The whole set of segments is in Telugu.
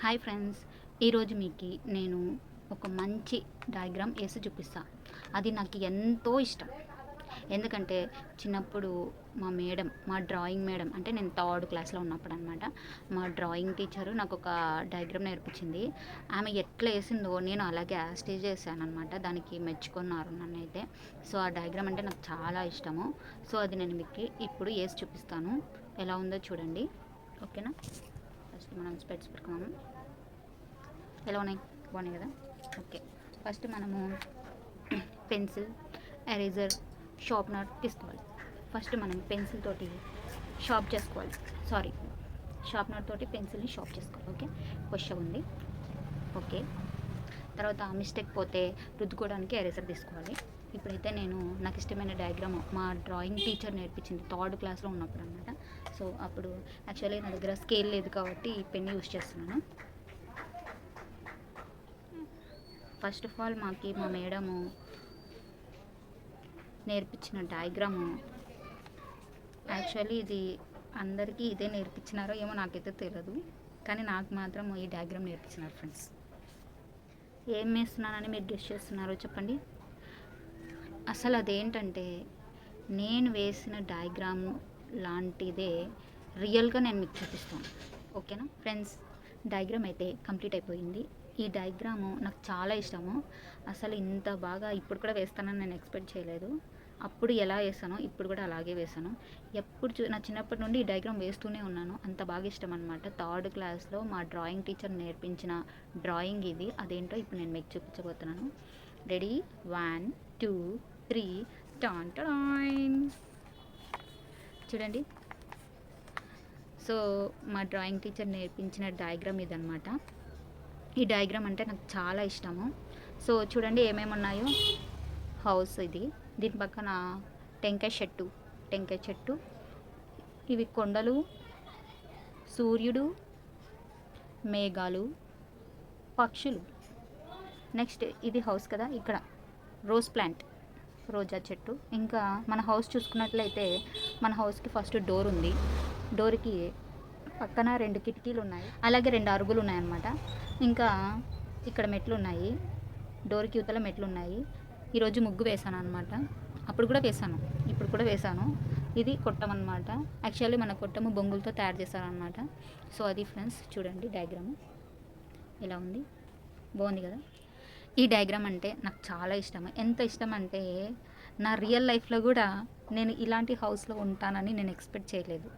హాయ్ ఫ్రెండ్స్, ఈరోజు మీకు నేను ఒక మంచి డయాగ్రామ్ వేసి చూపిస్తా. అది నాకు ఎంతో ఇష్టం. ఎందుకంటే చిన్నప్పుడు మా డ్రాయింగ్ మేడం అంటే నేను థర్డ్ క్లాస్లో ఉన్నప్పుడు అనమాట, మా డ్రాయింగ్ టీచరు నాకు ఒక డయాగ్రామ్ నేర్పించింది. ఆమె ఎట్లా వేసిందో నేను అలాగే యాస్టేజ్ చేశాను అనమాట. దానికి మెచ్చుకున్నారు నన్ను అయితే. సో ఆ డయాగ్రామ్ అంటే నాకు చాలా ఇష్టము. సో అది నేను మీకు ఇప్పుడు వేసి చూపిస్తాను. ఎలా ఉందో చూడండి, ఓకేనా? ఫస్ట్ మనం స్పెట్స్ పెట్టుకున్నాము. ఎలా ఉన్నాయి? బాగున్నాయి కదా? ఓకే, ఫస్ట్ మనము పెన్సిల్, ఎరేజర్, షార్ప్నర్ తీసుకోవాలి. ఫస్ట్ మనం పెన్సిల్ తోటి షార్ప్నర్ తోటి పెన్సిల్ని షార్ప్ చేసుకోవాలి. ఓకే, క్వశ్చన్ ఉంది. ఓకే, తర్వాత మిస్టేక్ పోతే రుద్దుకోవడానికి ఎరేజర్ తీసుకోవాలి. ఇప్పుడైతే నేను నాకు ఇష్టమైన డయాగ్రామ్ మా డ్రాయింగ్ టీచర్ నేర్పించింది థర్డ్ క్లాస్లో ఉన్నప్పుడు అనమాట. సో అప్పుడు యాక్చువల్లీ నా దగ్గర స్కేల్ లేదు కాబట్టి పెన్ యూస్ చేస్తున్నాను. ఫస్ట్ ఆఫ్ ఆల్ మా మేడము నేర్పించిన డయాగ్రాము యాక్చువల్లీ ఇది అందరికీ ఇదే నేర్పించినారో ఏమో నాకైతే తెలియదు, కానీ నాకు మాత్రం ఈ డయాగ్రామ్ నేర్పించినారు ఫ్రెండ్స్. ఏం వేస్తున్నానని మీరు గెస్ చేస్తున్నారో చెప్పండి. అసలు అదేంటంటే నేను వేసిన డయాగ్రామ్ లాంటిదే రియల్గా నేను మీకు చూపిస్తాను. ఓకేనా ఫ్రెండ్స్? డయాగ్రామ్ అయితే కంప్లీట్ అయిపోయింది. ఈ డయాగ్రాము నాకు చాలా ఇష్టము. అసలు ఇంత బాగా ఇప్పుడు కూడా వేస్తానని నేను ఎక్స్పెక్ట్ చేయలేదు. అప్పుడు ఎలా వేసానో ఇప్పుడు కూడా అలాగే వేసాను. నా చిన్నప్పటి నుండి ఈ డయాగ్రామ్ వేస్తూనే ఉన్నాను. అంత బాగా ఇష్టం అనమాట. థర్డ్ క్లాస్లో మా డ్రాయింగ్ టీచర్ నేర్పించిన డ్రాయింగ్ ఇది. అదేంటో ఇప్పుడు నేను మీకు చూపించబోతున్నాను. రెడీ? 1 2 3 టాన్. చూడండి. సో మా డ్రాయింగ్ టీచర్ నేర్పించిన డయాగ్రామ్ ఇదనమాట. ఈ డయాగ్రామ్ అంటే నాకు చాలా ఇష్టము. సో చూడండి ఏమేమి ఉన్నాయో. హౌస్ ఇది, దీని పక్కన టెంకాయ చెట్టు, ఇవి కొండలు, సూర్యుడు, మేఘాలు, పక్షులు. నెక్స్ట్ ఇది హౌస్ కదా, ఇక్కడ రోజా చెట్టు. ఇంకా మన హౌస్ చూసుకున్నట్లయితే మన హౌస్కి ఫస్ట్ డోర్ ఉంది. డోర్కి పక్కన 2 కిటికీలు ఉన్నాయి, అలాగే 2 అరుగులు ఉన్నాయన్నమాట. ఇంకా ఇక్కడ మెట్లు ఉన్నాయి, డోర్కి యువతల మెట్లు ఉన్నాయి. ఈరోజు ముగ్గు వేసాను అనమాట. అప్పుడు కూడా వేసాను, ఇప్పుడు కూడా వేసాను. ఇది కొట్టం అనమాట. యాక్చువల్లీ మన కొట్టము బొంగులతో తయారు చేశారనమాట. సో అది ఫ్రెండ్స్, చూడండి డయాగ్రాము ఎలా ఉంది, బాగుంది కదా? ఈ డయాగ్రామ్ అంటే నాకు చాలా ఇష్టం. ఎంత ఇష్టం అంటే నా రియల్ లైఫ్లో కూడా నేను ఇలాంటి హౌస్లో ఉంటానని నేను ఎక్స్పెక్ట్ చేయలేదు.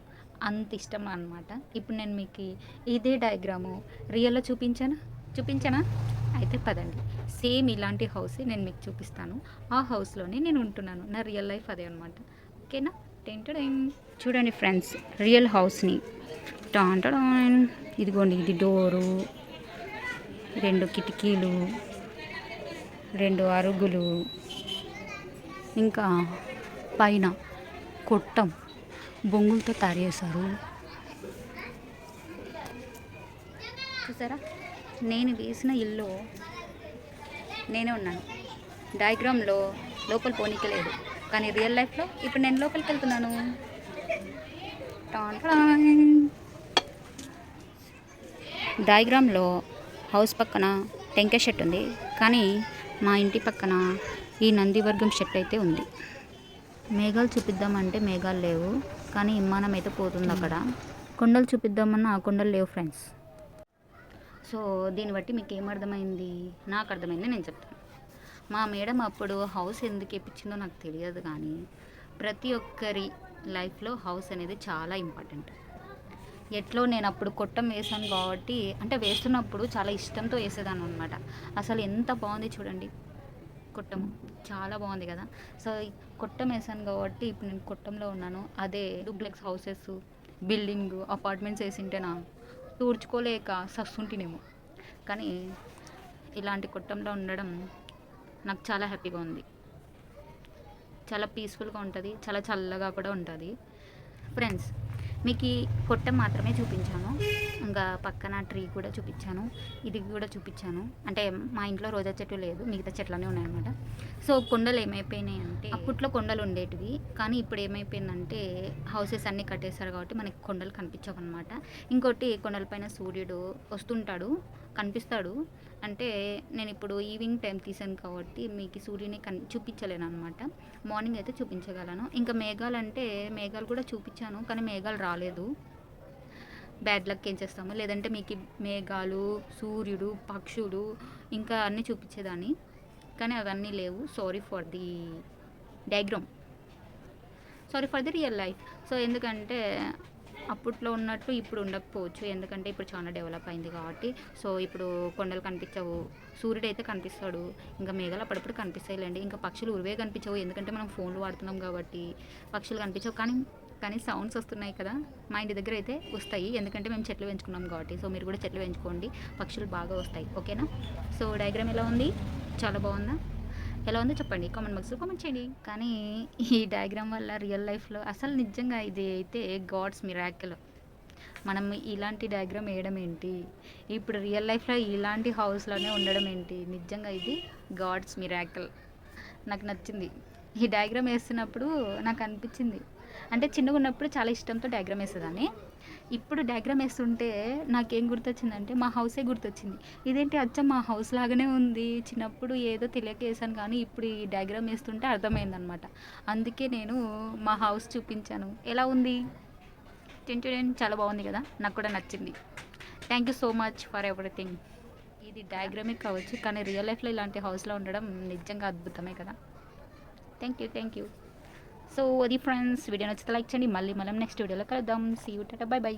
అంత ఇష్టం అనమాట. ఇప్పుడు నేను మీకు ఇదే డయాగ్రాము రియల్లో చూపించానా? అయితే పదండి, సేమ్ ఇలాంటి హౌస్ నేను మీకు చూపిస్తాను. ఆ హౌస్లోనే నేను ఉంటున్నాను. నా రియల్ లైఫ్ అదే అనమాట. ఓకేనా? చూడండి ఫ్రెండ్స్, రియల్ హౌస్ని ఇదిగోండి. ఇది డోరు, 2 కిటికీలు, 2 అరుగులు, ఇంకా పైన కొట్టం బొంగులతో తయారు చేశారు. చూసారా? నేను వేసిన ఇల్లు నేనే ఉన్నాను. డయాగ్రామ్లో లోపల పోనీకలేదు, కానీ రియల్ లైఫ్లో ఇప్పుడు నేను లోపలికి వెళ్తున్నాను. డయాగ్రామ్లో హౌస్ పక్కన టెంకాయ చెట్టు ఉంది, కానీ మా ఇంటి పక్కన ఈ నందివర్గం చెట్టు అయితే ఉంది. మేఘాలు చూపిద్దామంటే మేఘాలు లేవు, కానీ విమానం అయితే పోతుంది అక్కడ. కొండలు చూపిద్దామన్నా ఆ కొండలు లేవు ఫ్రెండ్స్. సో దీన్ని బట్టి మీకు ఏమర్థమైంది? నాకు అర్థమైంది, నేను చెప్తాను. మా మేడం అప్పుడు హౌస్ ఎందుకు వేయించిందో నాకు తెలియదు, కానీ ప్రతి ఒక్కరి లైఫ్లో హౌస్ అనేది చాలా ఇంపార్టెంట్. ఎట్లో నేను అప్పుడు కొట్టం వేసాను కాబట్టి, అంటే వేస్తున్నప్పుడు చాలా ఇష్టంతో వేసేదాన్ని అనమాట. అసలు ఎంత బాగుంది చూడండి, కొట్టము చాలా బాగుంది కదా. సో కొట్టం వేసాను కాబట్టి ఇప్పుడు నేను కొట్టంలో ఉన్నాను. అదే డూప్లెక్స్ హౌసెస్, బిల్డింగ్, అపార్ట్మెంట్స్ వేసింటేనా తూర్చుకోలేక సస్తుంటేనేమో, కానీ ఇలాంటి కొట్టంలో ఉండడం నాకు చాలా హ్యాపీగా ఉంది. చాలా పీస్ఫుల్గా ఉంటుంది, చాలా చల్లగా కూడా ఉంటుంది. ఫ్రెండ్స్, మీకు ఈ కొట్టం మాత్రమే చూపించాను, ఇంకా పక్కన ట్రీ కూడా చూపించాను, ఇది కూడా చూపించాను. అంటే మా ఇంట్లో రోజా చెట్టు లేదు, మిగతా చెట్లనే ఉన్నాయన్నమాట. సో కొండలు ఏమైపోయినాయి అంటే, అప్పట్లో కొండలు ఉండేటివి, కానీ ఇప్పుడు ఏమైపోయిందంటే హౌసెస్ అన్నీ కట్టేశారు కాబట్టి మనకి కొండలు కనిపించవు అనమాట. ఇంకోటి కొండలపైన సూర్యుడు వస్తుంటాడు, కనిపిస్తాడు. అంటే నేను ఇప్పుడు ఈవినింగ్ టైం తీసాను కాబట్టి మీకు సూర్యుని చూపించలేను అనమాట. మార్నింగ్ అయితే చూపించగలను. ఇంకా మేఘాలు అంటే మేఘాలు కూడా చూపించాను, కానీ మేఘాలు రాలేదు. బ్యాడ్ లక్ ఏం చేస్తాము, లేదంటే మీకు మేఘాలు, సూర్యుడు, పక్షులు ఇంకా అన్నీ చూపించేదాన్ని, కానీ అవన్నీ లేవు. Sorry for the diagram, sorry for the real life. So ఎందుకంటే అప్పట్లో ఉన్నట్టు ఇప్పుడు ఉండకపోవచ్చు, ఎందుకంటే ఇప్పుడు చాలా డెవలప్ అయింది కాబట్టి. సో ఇప్పుడు కొండలు కనిపించవు, సూర్యుడు అయితే కనిపిస్తాడు, ఇంకా మేఘాలు అప్పుడప్పుడు కనిపిస్తాయిలేండి. ఇంకా పక్షులు ఉరివే కనిపించవు, ఎందుకంటే మనం ఫోన్లు వాడుతున్నాం కాబట్టి పక్షులు కనిపించవు. కానీ సౌండ్స్ వస్తున్నాయి కదా, మా ఇంటి దగ్గర అయితే వస్తాయి, ఎందుకంటే మేము చెట్లు పెంచుకున్నాం కాబట్టి. సో మీరు కూడా చెట్లు పెంచుకోండి, పక్షులు బాగా వస్తాయి, ఓకేనా? సో డయాగ్రామ్ ఎలా ఉంది, చాలా బాగుందా? ఎలా ఉందో చెప్పండి, కామెంట్ బాక్స్లో కామెంట్ చేయండి. కానీ ఈ డయాగ్రామ్ వల్ల రియల్ లైఫ్లో అసలు నిజంగా ఇది అయితే గాడ్స్ మిరాకిల్. మనం ఇలాంటి డయాగ్రామ్ వేయడం ఏంటి, ఇప్పుడు రియల్ లైఫ్లో ఇలాంటి హౌస్లోనే ఉండడం ఏంటి, నిజంగా ఇది గాడ్స్ మిరాకిల్. నాకు నచ్చింది ఈ డయాగ్రామ్ వేస్తున్నప్పుడు. నాకు అనిపించింది, అంటే చిన్నగా ఉన్నప్పుడు చాలా ఇష్టంతో డయాగ్రామ్ వేసేదాన్ని. ఇప్పుడు డయాగ్రామ్ వేస్తుంటే నాకేం గుర్తొచ్చిందంటే మా హౌసే గుర్తొచ్చింది. ఇదేంటి అచ్చం మా హౌస్ లాగానే ఉంది, చిన్నప్పుడు ఏదో తెలియక వేసాను, కానీ ఇప్పుడు ఈ డయాగ్రామ్ వేస్తుంటే అర్థమైందనమాట. అందుకే నేను మా హౌస్ చూపించాను. ఎలా ఉంది, చాలా బాగుంది కదా, నాకు కూడా నచ్చింది. Thank you so much for everything. ఇది డయాగ్రామే కావచ్చు, కానీ రియల్ లైఫ్లో ఇలాంటి హౌస్లో ఉండడం నిజంగా అద్భుతమే కదా. Thank you. సో అది ఫ్రెండ్స్, వీడియో నచ్చితే లైక్ చేయండి. మళ్ళీ మనం నెక్స్ట్ వీడియోలో కలుద్దాం. సీ యూ, టాటా, బై బై.